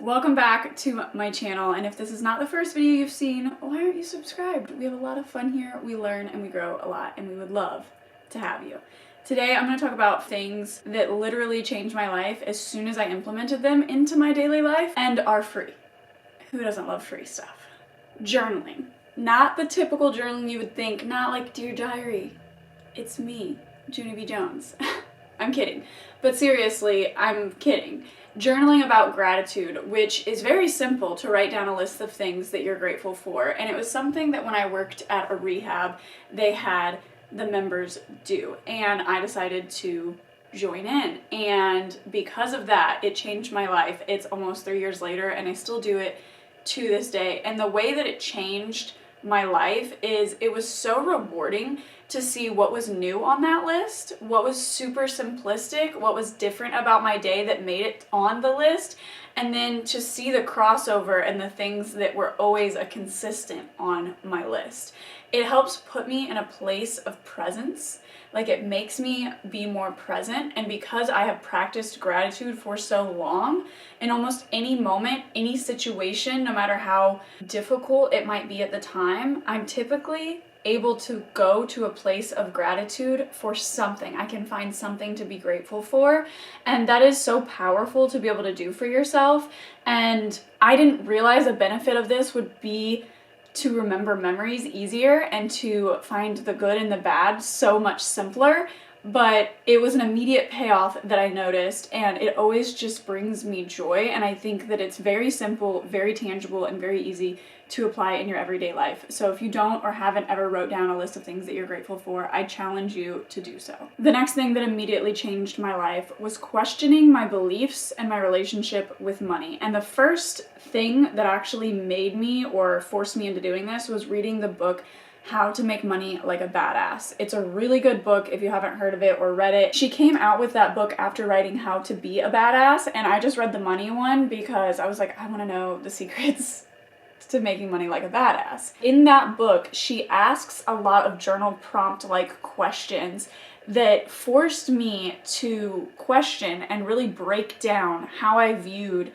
Welcome back to my channel, and if this is not the first video you've seen, why aren't you subscribed? We have a lot of fun here, we learn and we grow a lot, and we would love to have you. Today I'm going to talk about things that literally changed my life as soon as I implemented them into my daily life and are free. Who doesn't love free stuff? Journaling. Not the typical journaling you would think, not like Dear Diary. It's me, Junie B. Jones. I'm kidding. But seriously, I'm kidding. Journaling about gratitude, which is very simple, to write down a list of things that you're grateful for. And it was something that when I worked at a rehab, they had the members do. And I decided to join in. And because of that, it changed my life. It's almost 3 years later, and I still do it to this day. And the way that it changed my life is it was so rewarding to see what was new on that list, what was super simplistic, what was different about my day that made it on the list, and then to see the crossover and the things that were always a consistent on my list. It helps put me in a place of presence. Like, it makes me be more present, and because I have practiced gratitude for so long, in almost any moment, any situation, no matter how difficult it might be at the time, I'm typically able to go to a place of gratitude for something. I can find something to be grateful for, and that is so powerful to be able to do for yourself. And I didn't realize a benefit of this would be to remember memories easier and to find the good and the bad so much simpler, but it was an immediate payoff that I noticed, and it always just brings me joy. And I think that it's very simple, very tangible, and very easy to apply in your everyday life. So if you don't or haven't ever wrote down a list of things that you're grateful for, I challenge you to do so. The next thing that immediately changed my life was questioning my beliefs and my relationship with money. And the first thing that actually made me or forced me into doing this was reading the book How to Make Money Like a Badass. It's a really good book if you haven't heard of it or read it. She came out with that book after writing How to Be a Badass, and I just read the money one because I was like, I want to know the secrets to making money like a badass. In that book, she asks a lot of journal prompt-like questions that forced me to question and really break down how I viewed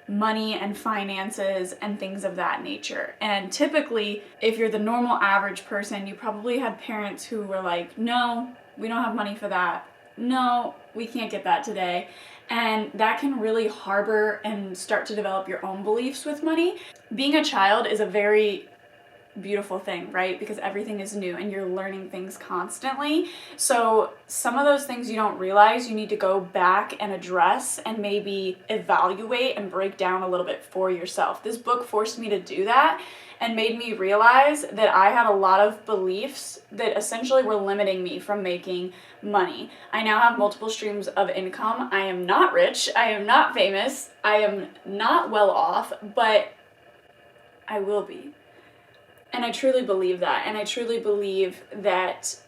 money and finances and things of that nature. And typically, if you're the normal average person, you probably had parents who were like, no, we don't have money for that. No, we can't get that today. And that can really harbor and start to develop your own beliefs with money. Being a child is a very beautiful thing, right? Because everything is new and you're learning things constantly. So some of those things you don't realize you need to go back and address and maybe evaluate and break down a little bit for yourself. This book forced me to do that and made me realize that I had a lot of beliefs that essentially were limiting me from making money. I now have multiple streams of income. I am not rich. I am not famous. I am not well off, but I will be. And I truly believe that, and I truly believe that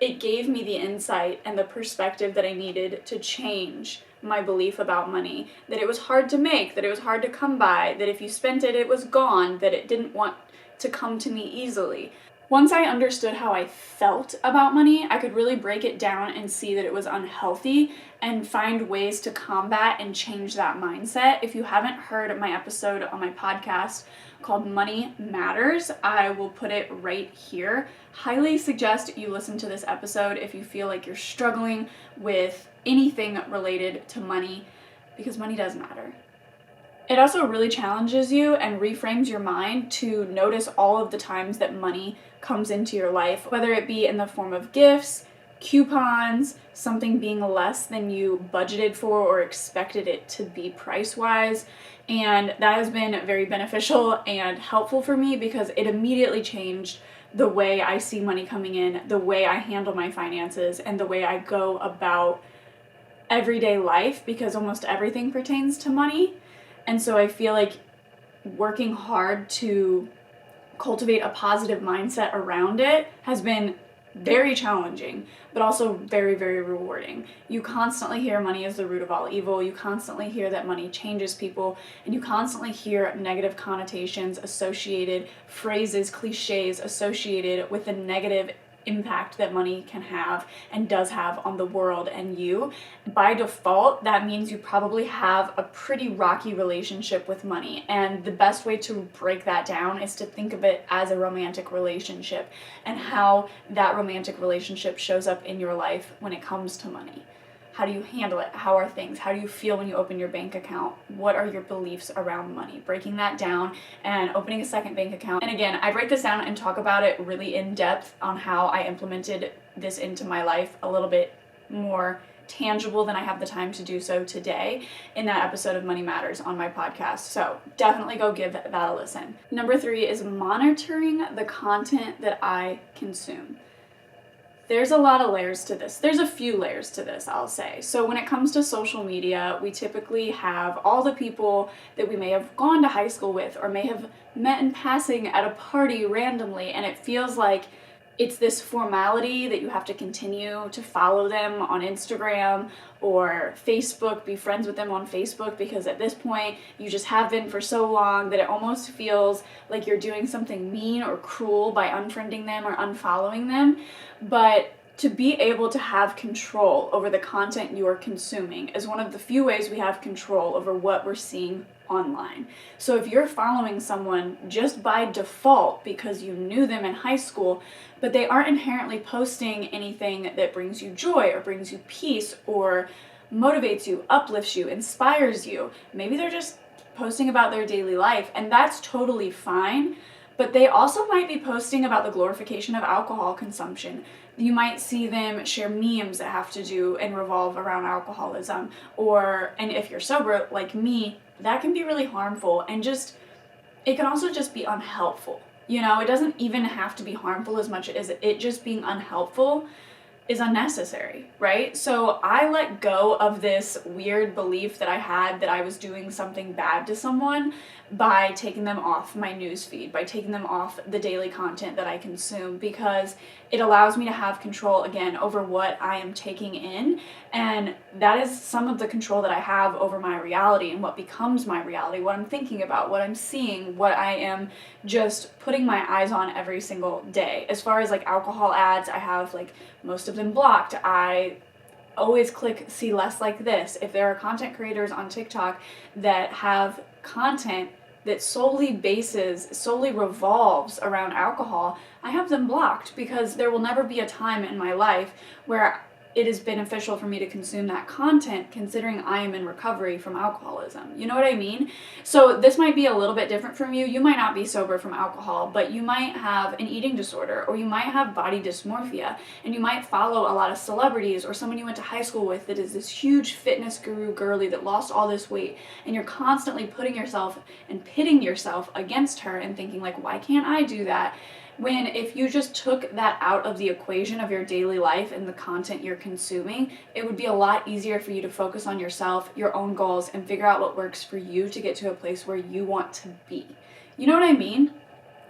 it gave me the insight and the perspective that I needed to change my belief about money, that it was hard to make, that it was hard to come by, that if you spent it, it was gone, that it didn't want to come to me easily. Once I understood how I felt about money, I could really break it down and see that it was unhealthy and find ways to combat and change that mindset. If you haven't heard my episode on my podcast called Money Matters, I will put it right here. Highly suggest you listen to this episode if you feel like you're struggling with anything related to money, because money does matter. It also really challenges you and reframes your mind to notice all of the times that money comes into your life, whether it be in the form of gifts, coupons, something being less than you budgeted for or expected it to be price-wise. And that has been very beneficial and helpful for me because it immediately changed the way I see money coming in, the way I handle my finances, and the way I go about everyday life, because almost everything pertains to money. And so I feel like working hard to cultivate a positive mindset around it has been very challenging, but also very, very rewarding. You constantly hear money is the root of all evil. You constantly hear that money changes people, and you constantly hear negative connotations associated, phrases, cliches associated with the negative impact that money can have and does have on the world and you, by default, that means you probably have a pretty rocky relationship with money. And the best way to break that down is to think of it as a romantic relationship and how that romantic relationship shows up in your life when it comes to money. How do you handle it? How are things? How do you feel when you open your bank account? What are your beliefs around money? Breaking that down and opening a second bank account. And again, I break this down and talk about it really in depth on how I implemented this into my life a little bit more tangible than I have the time to do so today in that episode of Money Matters on my podcast. So definitely go give that a listen. Number 3 is monitoring the content that I consume. There's a lot of layers to this. There's a few layers to this, I'll say. So when it comes to social media, we typically have all the people that we may have gone to high school with or may have met in passing at a party randomly, and it feels like it's this formality that you have to continue to follow them on Instagram or Facebook, be friends with them on Facebook, because at this point you just have been for so long that it almost feels like you're doing something mean or cruel by unfriending them or unfollowing them. But to be able to have control over the content you are consuming is one of the few ways we have control over what we're seeing online. So if you're following someone just by default because you knew them in high school, but they aren't inherently posting anything that brings you joy or brings you peace or motivates you, uplifts you, inspires you, maybe they're just posting about their daily life, and that's totally fine. But they also might be posting about the glorification of alcohol consumption. You might see them share memes that have to do and revolve around alcoholism. And if you're sober, like me, that can be really harmful, and it can also just be unhelpful. You know, it doesn't even have to be harmful as much as it just being unhelpful is unnecessary, right? So I let go of this weird belief that I had that I was doing something bad to someone by taking them off my newsfeed, by taking them off the daily content that I consume, because it allows me to have control again over what I am taking in, and that is some of the control that I have over my reality and what becomes my reality, what I'm thinking about, what I'm seeing, what I am just putting my eyes on every single day. As far as like alcohol ads, I have like most of them blocked. I always click see less like this. If there are content creators on TikTok that have content that solely revolves around alcohol, I have them blocked, because there will never be a time in my life where it is beneficial for me to consume that content, considering I am in recovery from alcoholism. You know what I mean? So this might be a little bit different from you. You might not be sober from alcohol, but you might have an eating disorder, or you might have body dysmorphia, and you might follow a lot of celebrities or someone you went to high school with that is this huge fitness guru girly that lost all this weight, and you're constantly putting yourself and pitting yourself against her and thinking like, why can't I do that? When if you just took that out of the equation of your daily life and the content you're consuming, it would be a lot easier for you to focus on yourself, your own goals, and figure out what works for you to get to a place where you want to be. You know what I mean?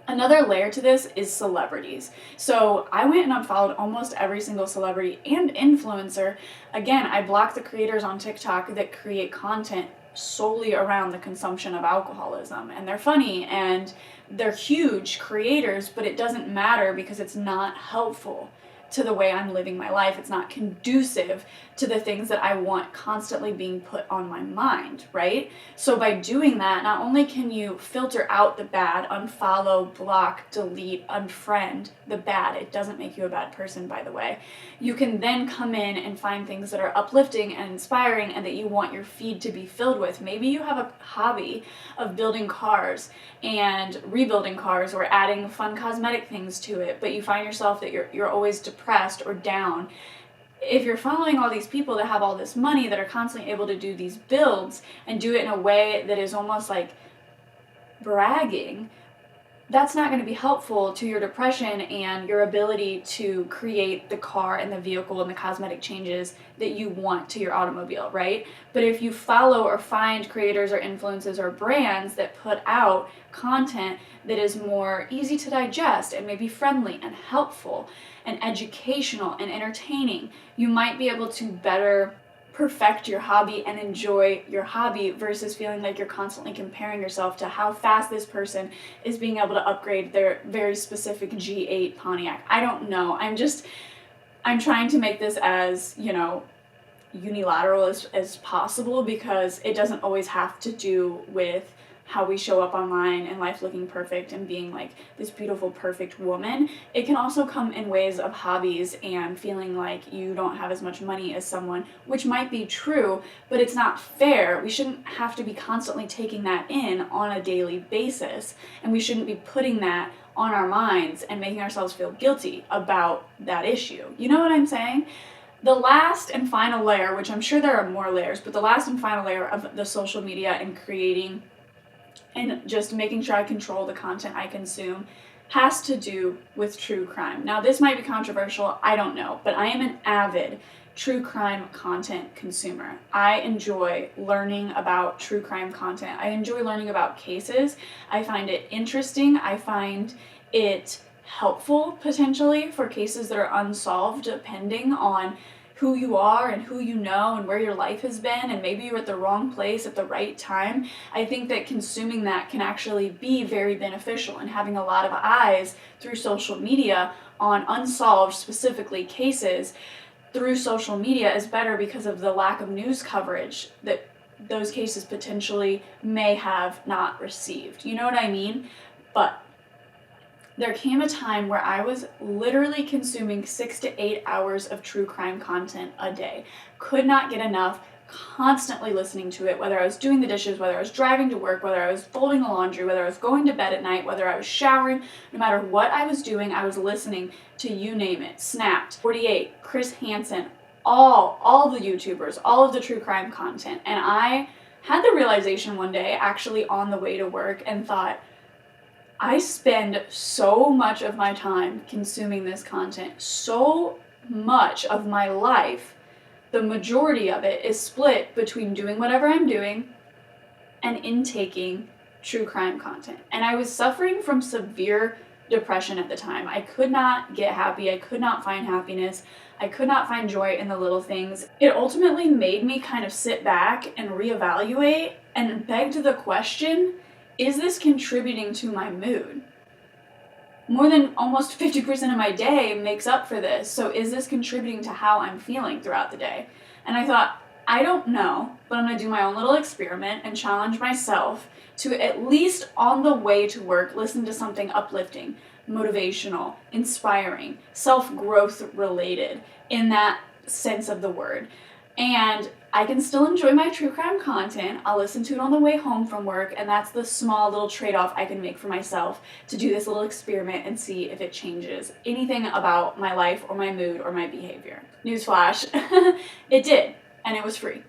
Another layer to this is celebrities. So I went and unfollowed almost every single celebrity and influencer. Again, I block the creators on TikTok that create content solely around the consumption of alcoholism, and they're funny and they're huge creators, but it doesn't matter because it's not helpful to the way I'm living my life. It's not conducive to the things that I want constantly being put on my mind, right? So by doing that, not only can you filter out the bad, unfollow, block, delete, unfriend the bad, it doesn't make you a bad person, by the way. You can then come in and find things that are uplifting and inspiring and that you want your feed to be filled with. Maybe you have a hobby of building cars and rebuilding cars or adding fun cosmetic things to it, but you find yourself that you're always depressed or down. If you're following all these people that have all this money that are constantly able to do these builds and do it in a way that is almost like bragging, that's not going to be helpful to your depression and your ability to create the car and the vehicle and the cosmetic changes that you want to your automobile, right? But if you follow or find creators or influencers or brands that put out content that is more easy to digest and maybe friendly and helpful and educational and entertaining, you might be able to better perfect your hobby and enjoy your hobby versus feeling like you're constantly comparing yourself to how fast this person is being able to upgrade their very specific G8 Pontiac. I don't know. I'm trying to make this as, unilateral as possible, because it doesn't always have to do with how we show up online and life looking perfect and being like this beautiful, perfect woman. It can also come in ways of hobbies and feeling like you don't have as much money as someone, which might be true, but it's not fair. We shouldn't have to be constantly taking that in on a daily basis, and we shouldn't be putting that on our minds and making ourselves feel guilty about that issue. You know what I'm saying? The last and final layer, which I'm sure there are more layers, but the last and final layer of the social media and creating and just making sure I control the content I consume has to do with true crime. Now, this might be controversial, I don't know, but I am an avid true crime content consumer. I enjoy learning about true crime content. I enjoy learning about cases. I find it interesting. I find it helpful potentially for cases that are unsolved, depending on who you are and who you know and where your life has been, and maybe you're at the wrong place at the right time. I think that consuming that can actually be very beneficial, and having a lot of eyes through social media on unsolved, specifically cases through social media is better because of the lack of news coverage that those cases potentially may have not received. You know what I mean? But there came a time where I was literally consuming 6 to 8 hours of true crime content a day. Could not get enough, constantly listening to it, whether I was doing the dishes, whether I was driving to work, whether I was folding the laundry, whether I was going to bed at night, whether I was showering. No matter what I was doing, I was listening to, you name it, Snapped, 48, Chris Hansen, all the YouTubers, all of the true crime content. And I had the realization one day, actually on the way to work, and thought, I spend so much of my time consuming this content, so much of my life, the majority of it is split between doing whatever I'm doing and intaking true crime content. And I was suffering from severe depression at the time. I could not get happy. I could not find happiness. I could not find joy in the little things. It ultimately made me kind of sit back and reevaluate and begged the question, is this contributing to my mood? More than almost 50% of my day makes up for this, so is this contributing to how I'm feeling throughout the day? And I thought, I don't know, but I'm gonna do my own little experiment and challenge myself to, at least on the way to work, listen to something uplifting, motivational, inspiring, self-growth related in that sense of the word. And I can still enjoy my true crime content. I'll listen to it on the way home from work, and that's the small little trade-off I can make for myself to do this little experiment and see if it changes anything about my life or my mood or my behavior. Newsflash, it did, and it was free,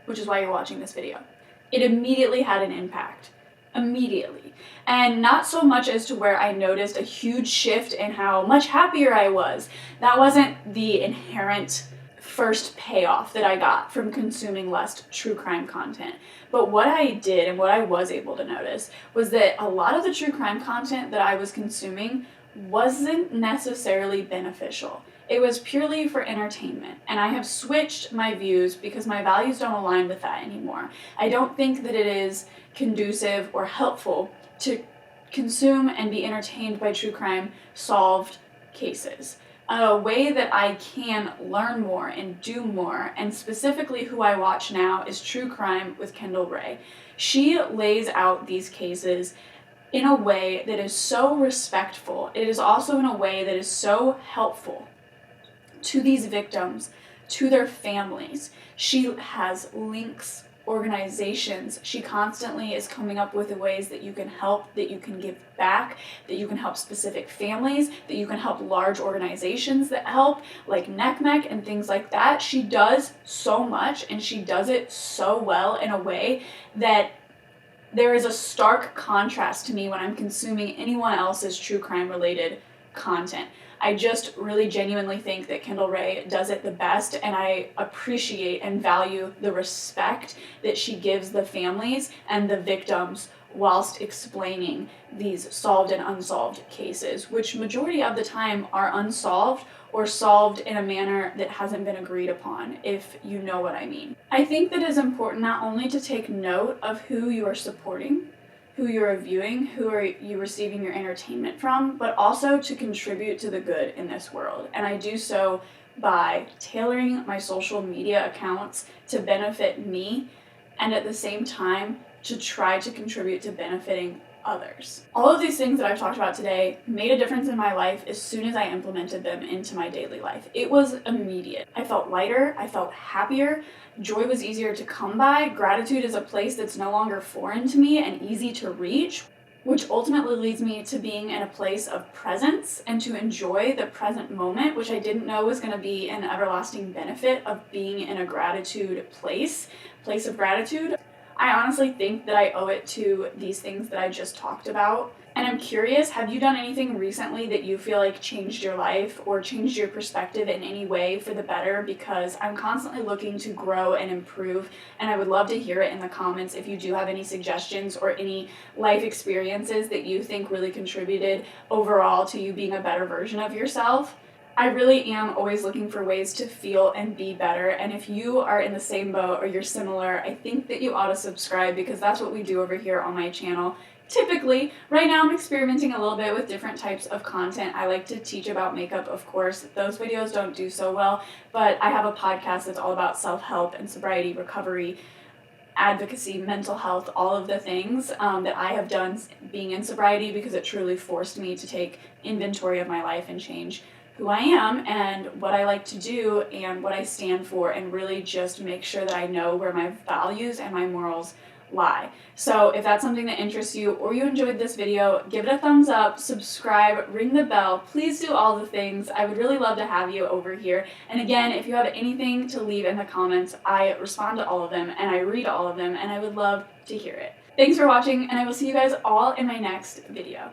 which is why you're watching this video. It immediately had an impact. Immediately. And not so much as to where I noticed a huge shift in how much happier I was. That wasn't the inherent first payoff that I got from consuming less true crime content. But what I did and what I was able to notice was that a lot of the true crime content that I was consuming wasn't necessarily beneficial. It was purely for entertainment, and I have switched my views because my values don't align with that anymore. I don't think that it is conducive or helpful to consume and be entertained by true crime solved cases. A way that I can learn more and do more, and specifically who I watch now, is True Crime with Kendall Rae. She lays out these cases in a way that is so respectful. It is also in a way that is so helpful to these victims, to their families. She has links, organizations. She constantly is coming up with ways that you can help, that you can give back, that you can help specific families, that you can help large organizations that help, like NCMEC and things like that. She does so much, and she does it so well in a way that there is a stark contrast to me when I'm consuming anyone else's true crime related content. I just really genuinely think that Kendall Rae does it the best, and I appreciate and value the respect that she gives the families and the victims whilst explaining these solved and unsolved cases, which majority of the time are unsolved or solved in a manner that hasn't been agreed upon, if you know what I mean. I think that it's important not only to take note of who you are supporting, who you are viewing, who are you receiving your entertainment from, but also to contribute to the good in this world. And I do so by tailoring my social media accounts to benefit me, and at the same time to try to contribute to benefiting others. All of these things that I've talked about today made a difference in my life as soon as I implemented them into my daily life. It was immediate. I felt lighter, I felt happier, joy was easier to come by, gratitude is a place that's no longer foreign to me and easy to reach, which ultimately leads me to being in a place of presence and to enjoy the present moment, which I didn't know was going to be an everlasting benefit of being in a gratitude place of gratitude. I honestly think that I owe it to these things that I just talked about. And I'm curious, have you done anything recently that you feel like changed your life or changed your perspective in any way for the better? Because I'm constantly looking to grow and improve, and I would love to hear it in the comments if you do have any suggestions or any life experiences that you think really contributed overall to you being a better version of yourself. I really am always looking for ways to feel and be better, and if you are in the same boat or you're similar, I think that you ought to subscribe, because that's what we do over here on my channel. Typically, right now I'm experimenting a little bit with different types of content. I like to teach about makeup, of course. Those videos don't do so well, but I have a podcast that's all about self-help and sobriety, recovery, advocacy, mental health, all of the things that I have done being in sobriety, because it truly forced me to take inventory of my life and change who I am and what I like to do and what I stand for, and really just make sure that I know where my values and my morals lie. So if that's something that interests you or you enjoyed this video, give it a thumbs up, subscribe, ring the bell, please do all the things. I would really love to have you over here. And again, if you have anything to leave in the comments, I respond to all of them and I read all of them, and I would love to hear it. Thanks for watching, and I will see you guys all in my next video.